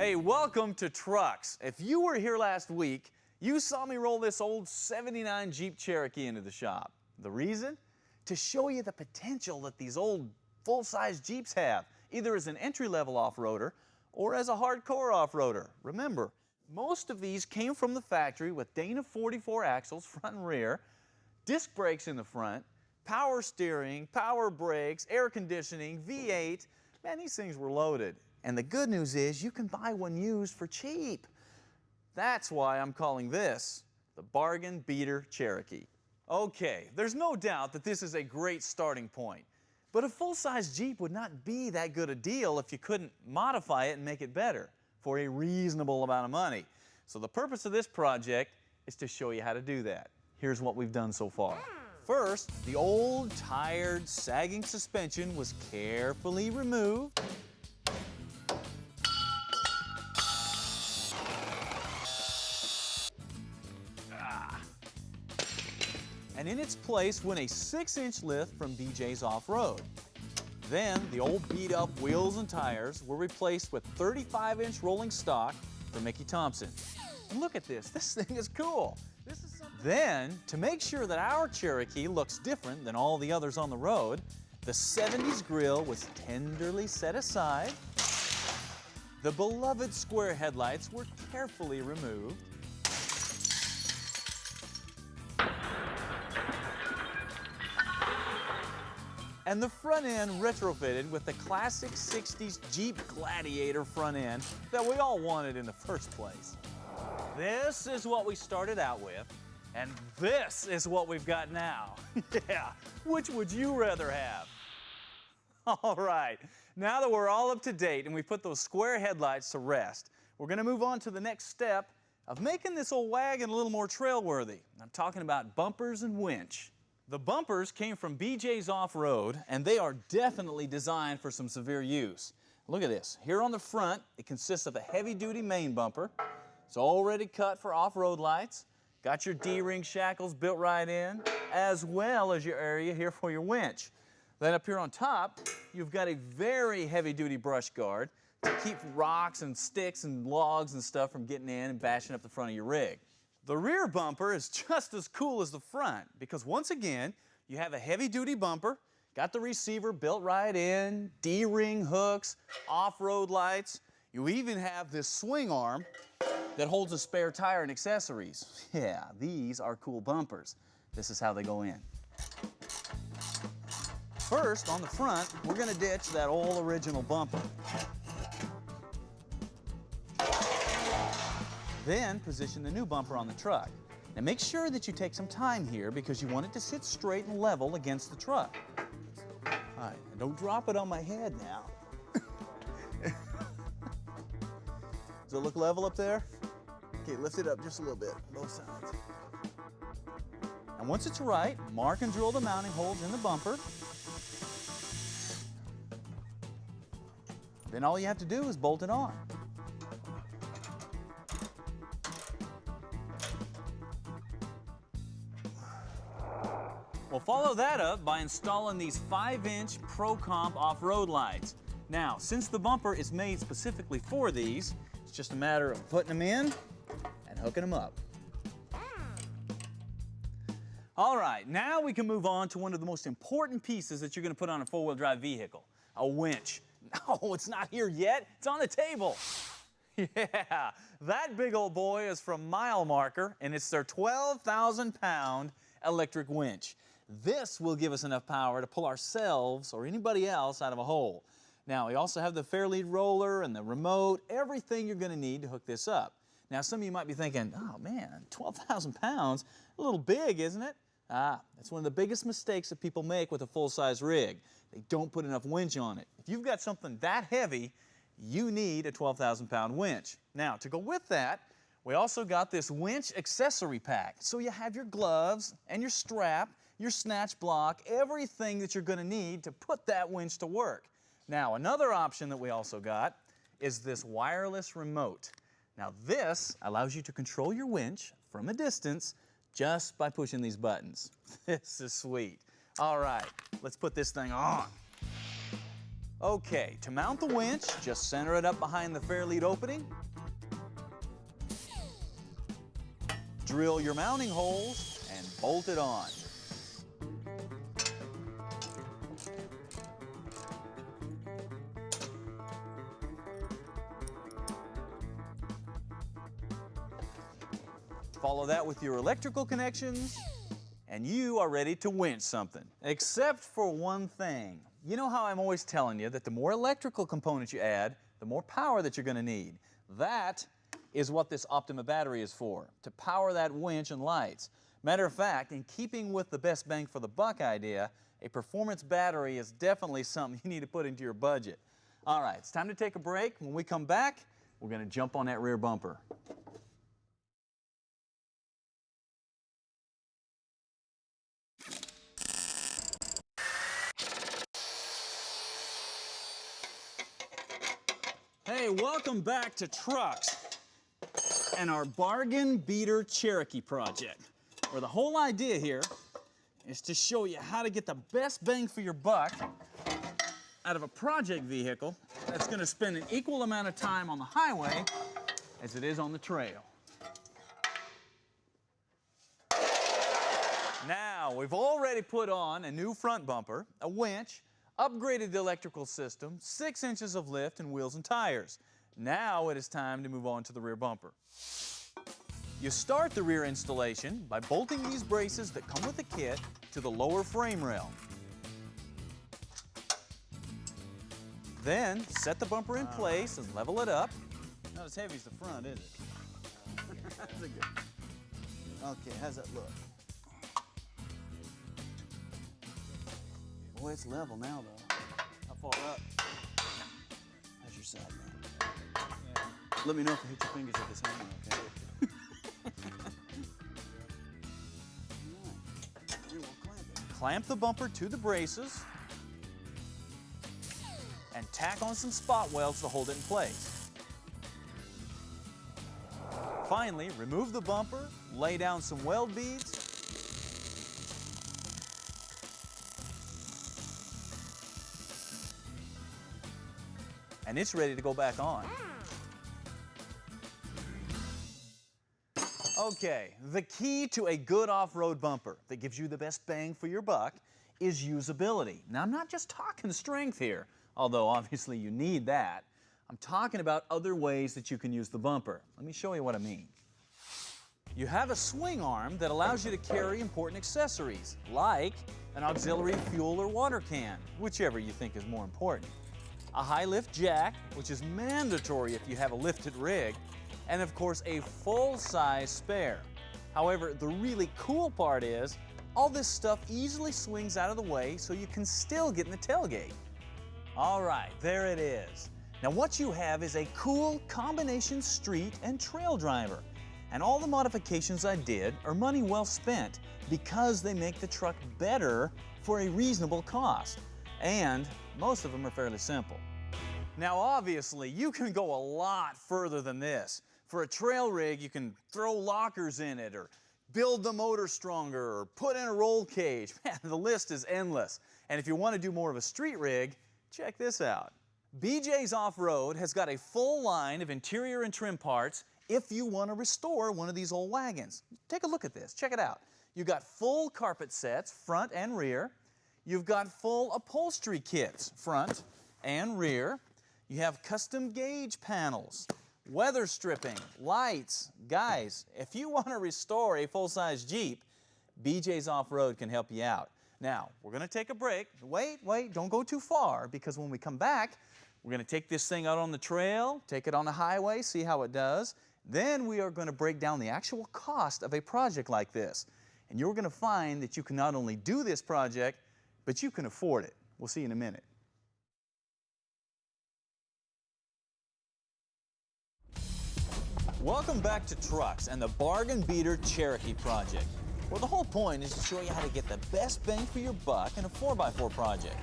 Hey, welcome to Trucks. If you were here last week, you saw me roll this old '79 Jeep Cherokee into the shop. The reason? To show you the potential that these old full-size Jeeps have, either as an entry-level off-roader or as a hardcore off-roader. Remember, most of these came from the factory with Dana 44 axles front and rear, disc brakes in the front, power steering, power brakes, air conditioning, V8. Man, these things were loaded. And the good news is you can buy one used for cheap. That's why I'm calling this the Bargain Beater Cherokee. Okay, there's no doubt that this is a great starting point. But a full-size Jeep would not be that good a deal if you couldn't modify it and make it better for a reasonable amount of money. So the purpose of this project is to show you how to do that. Here's what we've done so far. First, the old, tired, sagging suspension was carefully removed. And in its place went a 6-inch lift from BJ's Off-Road. Then the old beat-up wheels and tires were replaced with 35-inch rolling stock from Mickey Thompson. And look at this thing is cool. Then, to make sure that our Cherokee looks different than all the others on the road, the 70s grille was tenderly set aside. The beloved square headlights were carefully removed. And the front end retrofitted with the classic 60s Jeep Gladiator front end that we all wanted in the first place. This is what we started out with, and this is what we've got now. Yeah, which would you rather have? All right, now that we're all up to date and we put those square headlights to rest, we're gonna move on to the next step of making this old wagon a little more trail-worthy. I'm talking about bumpers and winch. The bumpers came from BJ's Off-Road, and they are definitely designed for some severe use. Look at this. Here on the front, it consists of a heavy-duty main bumper. It's already cut for off-road lights. Got your D-ring shackles built right in, as well as your area here for your winch. Then up here on top, you've got a very heavy-duty brush guard to keep rocks and sticks and logs and stuff from getting in and bashing up the front of your rig. The rear bumper is just as cool as the front because once again, you have a heavy-duty bumper, got the receiver built right in, D-ring hooks, off-road lights. You even have this swing arm that holds a spare tire and accessories. Yeah, these are cool bumpers. This is how they go in. First, on the front, we're gonna ditch that old original bumper. Then position the new bumper on the truck. Now make sure that you take some time here because you want it to sit straight and level against the truck. All right, and don't drop it on my head now. Does it look level up there? Okay, lift it up just a little bit, both sides. And once it's right, mark and drill the mounting holes in the bumper. Then all you have to do is bolt it on. We'll follow that up by installing these 5-inch Pro Comp off-road lights. Now, since the bumper is made specifically for these, it's just a matter of putting them in and hooking them up. All right, now we can move on to one of the most important pieces that you're gonna put on a four-wheel drive vehicle, a winch. No, it's not here yet, it's on the table. Yeah, that big old boy is from Mile Marker, and it's their 12,000-pound electric winch. This will give us enough power to pull ourselves or anybody else out of a hole. Now, we also have the Fairlead roller and the remote, everything you're gonna need to hook this up. Now, some of you might be thinking, oh man, 12,000 pounds, a little big, isn't it? That's one of the biggest mistakes that people make with a full-size rig. They don't put enough winch on it. If you've got something that heavy, you need a 12,000-pound winch. Now, to go with that, we also got this winch accessory pack. So you have your gloves and your strap, your snatch block, everything that you're gonna need to put that winch to work. Now, another option that we also got is this wireless remote. Now, this allows you to control your winch from a distance just by pushing these buttons. This is sweet. All right, let's put this thing on. Okay, to mount the winch, just center it up behind the fair lead opening. Drill your mounting holes and bolt it on. Follow that with your electrical connections, and you are ready to winch something. Except for one thing. You know how I'm always telling you that the more electrical components you add, the more power that you're going to need. That is what this Optima battery is for, to power that winch and lights. Matter of fact, in keeping with the best bang for the buck idea, a performance battery is definitely something you need to put into your budget. All right, it's time to take a break. When we come back, we're going to jump on that rear bumper. Hey, welcome back to Trucks and our Bargain Beater Cherokee project, where the whole idea here is to show you how to get the best bang for your buck out of a project vehicle that's going to spend an equal amount of time on the highway as it is on the trail. Now, we've already put on a new front bumper, a winch, upgraded the electrical system, 6 inches of lift, and wheels and tires. Now it is time to move on to the rear bumper. You start the rear installation by bolting these braces that come with the kit to the lower frame rail. Then set the bumper in place and level it up. Not as heavy as the front, is it? That's a good. Okay, how's that look? Boy, it's level now, though. How far up? How's your side, man? Yeah. Let me know if you hit your fingers with this hammer, okay? Right. Here, we'll clamp it. Clamp the bumper to the braces and tack on some spot welds to hold it in place. Finally, remove the bumper, lay down some weld beads, and it's ready to go back on. Okay, the key to a good off-road bumper that gives you the best bang for your buck is usability. Now, I'm not just talking strength here, although obviously you need that. I'm talking about other ways that you can use the bumper. Let me show you what I mean. You have a swing arm that allows you to carry important accessories, like an auxiliary fuel or water can, whichever you think is more important. A high lift jack, which is mandatory if you have a lifted rig, and of course a full-size spare. However, the really cool part is all this stuff easily swings out of the way so you can still get in the tailgate. All right, there it is. Now what you have is a cool combination street and trail driver. And all the modifications I did are money well spent because they make the truck better for a reasonable cost. And most of them are fairly simple. Now obviously you can go a lot further than this. For a trail rig you can throw lockers in it or build the motor stronger or put in a roll cage. Man, the list is endless. And if you want to do more of a street rig, check this out. BJ's Off-Road has got a full line of interior and trim parts if you want to restore one of these old wagons. Take a look at this, check it out. You've got full carpet sets, front and rear. You've got full upholstery kits, front and rear. You have custom gauge panels, weather stripping, lights. Guys, if you want to restore a full-size Jeep, BJ's Off-Road can help you out. Now, we're going to take a break. Wait, don't go too far, because when we come back, we're going to take this thing out on the trail, take it on the highway, see how it does. Then we are going to break down the actual cost of a project like this. And you're going to find that you can not only do this project, but you can afford it. We'll see you in a minute. Welcome back to Trucks and the Bargain Beater Cherokee project, where the whole point is to show you how to get the best bang for your buck in a 4x4 project.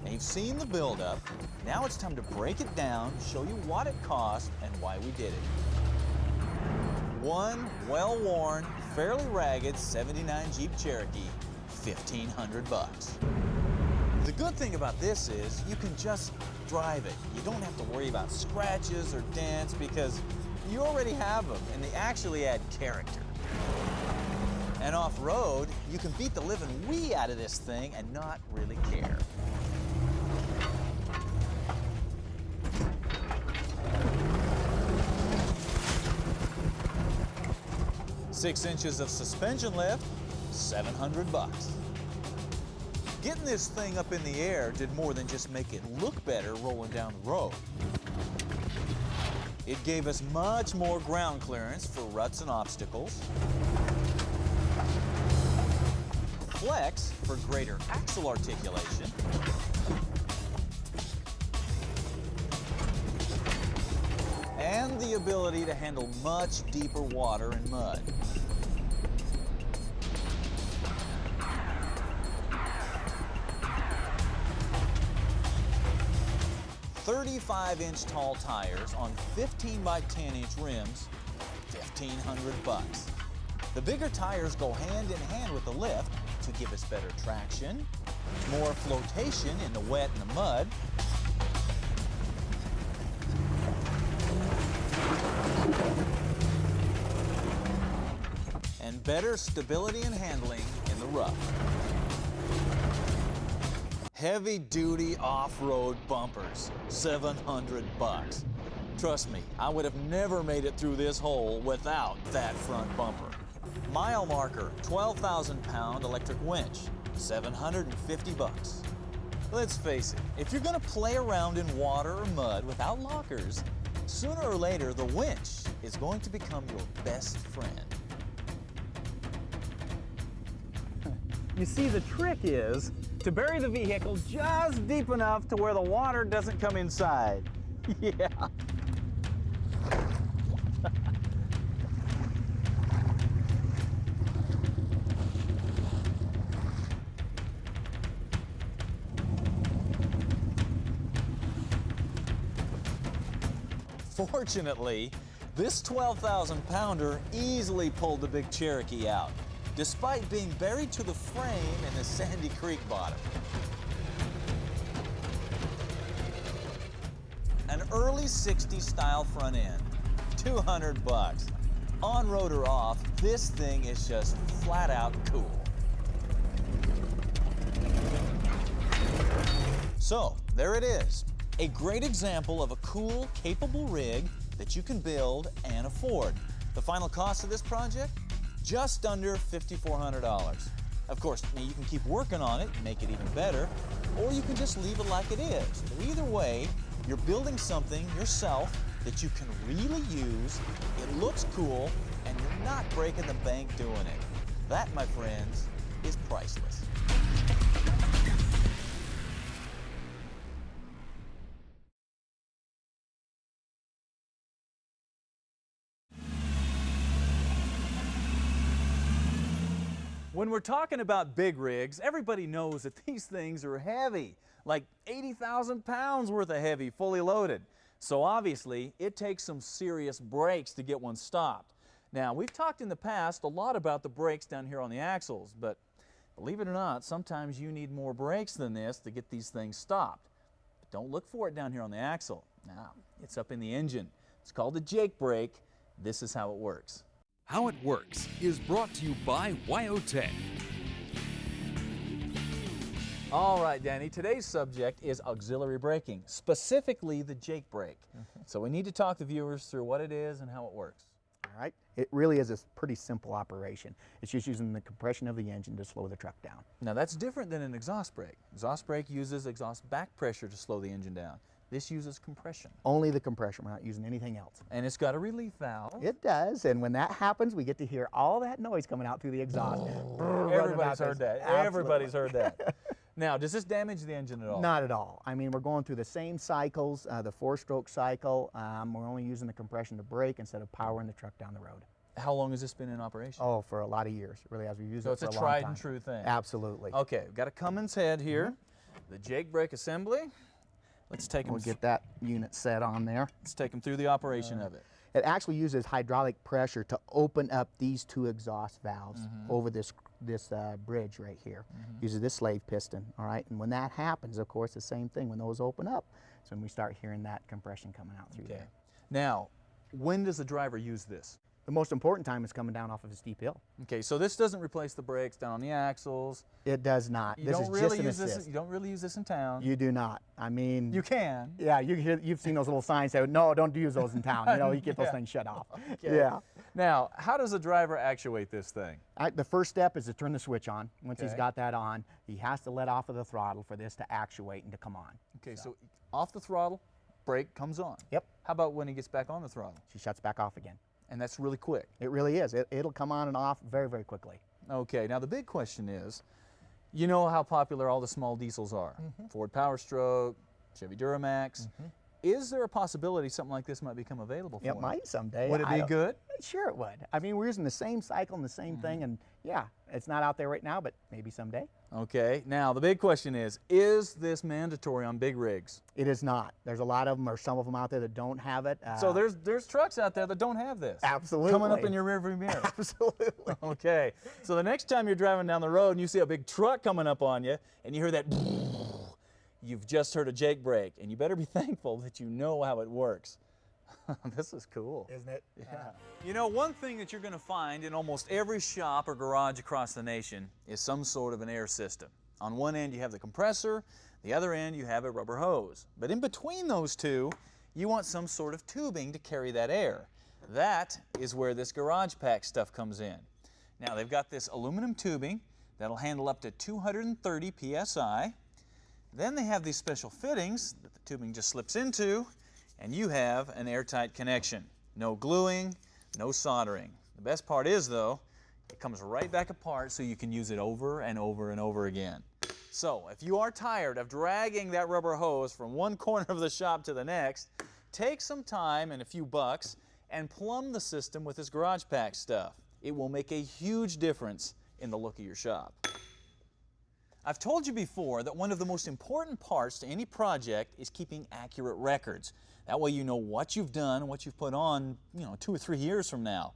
Now you've seen the build-up. Now it's time to break it down, show you what it cost and why we did it. One well-worn, fairly ragged '79 Jeep Cherokee, $1,500. The good thing about this is you can just drive it. You don't have to worry about scratches or dents because you already have them, and they actually add character. And off-road, you can beat the living wee out of this thing and not really care. $6 inches of suspension lift, $700. Getting this thing up in the air did more than just make it look better rolling down the road. It gave us much more ground clearance for ruts and obstacles, flex for greater axle articulation, and the ability to handle much deeper water and mud. 35-inch tall tires on 15 by 10-inch rims, $1,500. The bigger tires go hand in hand with the lift to give us better traction, more flotation in the wet and the mud, and better stability and handling in the rough. Heavy-duty off-road bumpers, $700. Trust me, I would have never made it through this hole without that front bumper. Mile marker, 12,000-pound electric winch, $750. Let's face it, if you're gonna play around in water or mud without lockers, sooner or later the winch is going to become your best friend. You see, the trick is to bury the vehicle just deep enough to where the water doesn't come inside. Yeah. Fortunately, this 12,000-pounder easily pulled the big Cherokee out, despite being buried to the frame in the Sandy Creek bottom. An early 60s style front end, $200. On road or off, this thing is just flat out cool. So, there it is. A great example of a cool, capable rig that you can build and afford. The final cost of this project? Just under $5,400. Of course, you can keep working on it and make it even better, or you can just leave it like it is. But either way, you're building something yourself that you can really use, it looks cool, and you're not breaking the bank doing it. That, my friends, is priceless. When we're talking about big rigs, everybody knows that these things are heavy, like 80,000 pounds worth of heavy, fully loaded. So obviously, it takes some serious brakes to get one stopped. Now, we've talked in the past a lot about the brakes down here on the axles, but believe it or not, sometimes you need more brakes than this to get these things stopped. But don't look for it down here on the axle. Now, it's up in the engine. It's called a Jake brake. This is how it works. How It Works is brought to you by Wyotech. All right, Danny, today's subject is auxiliary braking, specifically the Jake brake. So we need to talk the viewers through what it is and how it works. All right. It really is a pretty simple operation. It's just using the compression of the engine to slow the truck down. Now that's different than an exhaust brake. Exhaust brake uses exhaust back pressure to slow the engine down. This uses compression. Only the compression, we're not using anything else. And it's got a relief valve. It does, and when that happens, we get to hear all that noise coming out through the exhaust. Everybody's heard that. Everybody's heard that. Now, does this damage the engine at all? Not at all. I mean, we're going through the same cycles, the 4-stroke cycle. We're only using the compression to brake instead of powering the truck down the road. How long has this been in operation? Oh, for a lot of years. It really has. We've used So it it's for a a long tried time. and true thing. Absolutely. Okay, we've got a Cummins head here, the Jake brake assembly. Let's take them. We'll get that unit set on there. Let's take them through the operation of it. It actually uses hydraulic pressure to open up these two exhaust valves over this this bridge right here. Uses this slave piston, all right? And when that happens, of course, the same thing. When those open up, it's when we start hearing that compression coming out through there. Now, when does the driver use this? The most important time is coming down off of a steep hill. Okay, so this doesn't replace the brakes down on the axles. It does not. You This don't is really just an use assist. this. You don't really use this in town. You do not. I mean, You can. yeah, you've seen those little signs that no, don't use those in town. You know, you get those Yeah. things shut off. Okay. Yeah. Now, how does the driver actuate this thing? The first step is to turn the switch on. Once he's Okay. got that on, he has to let off of the throttle for this to actuate and to come on. Okay, so off the throttle, brake comes on. Yep. How about when he gets back on the throttle? She shuts back off again. And that's really quick. It really is. It'll come on and off very, very quickly. Okay, now the big question is, you know how popular all the small diesels are. Ford Powerstroke, Chevy Duramax. Is there a possibility something like this might become available for It them? might someday. Would it I be don't- good? Sure it would. I mean, we're using the same cycle and the same thing, and yeah, it's not out there right now, but maybe someday. Okay, now the big question is this mandatory on big rigs? It is not. There's a lot of them, or some of them out there that don't have it. So there's trucks out there that don't have this. Absolutely. Coming up in your rearview mirror. Absolutely. Okay, so the next time you're driving down the road and you see a big truck coming up on you and you hear that, you've just heard a Jake brake, and you better be thankful that you know how it works. This is cool. Isn't it? Yeah. You know, one thing that you're going to find in almost every shop or garage across the nation is some sort of an air system. On one end you have the compressor, the other end you have a rubber hose. But in between those two, you want some sort of tubing to carry that air. That is where this garage pack stuff comes in. Now they've got this aluminum tubing that'll handle up to 230 psi. Then they have these special fittings that the tubing just slips into, and you have an airtight connection. No gluing, no soldering. The best part is, though, it comes right back apart so you can use it over and over and over again. So if you are tired of dragging that rubber hose from one corner of the shop to the next, take some time and a few bucks and plumb the system with this garage pack stuff. It will make a huge difference in the look of your shop. I've told you before that one of the most important parts to any project is keeping accurate records. That way you know what you've done and what you've put on, 2 or 3 years from now.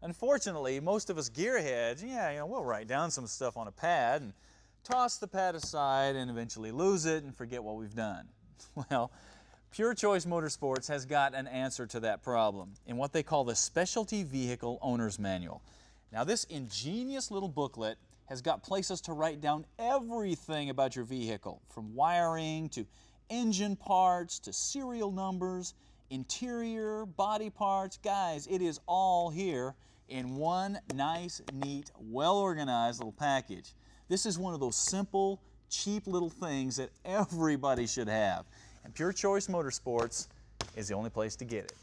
Unfortunately, most of us gearheads, we'll write down some stuff on a pad and toss the pad aside and eventually lose it and forget what we've done. Well, Pure Choice Motorsports has got an answer to that problem in what they call the Specialty Vehicle Owner's Manual. Now, this ingenious little booklet has got places to write down everything about your vehicle, from wiring to engine parts to serial numbers, interior, body parts. Guys, it is all here in one nice, neat, well-organized little package. This is one of those simple, cheap little things that everybody should have. And Pure Choice Motorsports is the only place to get it.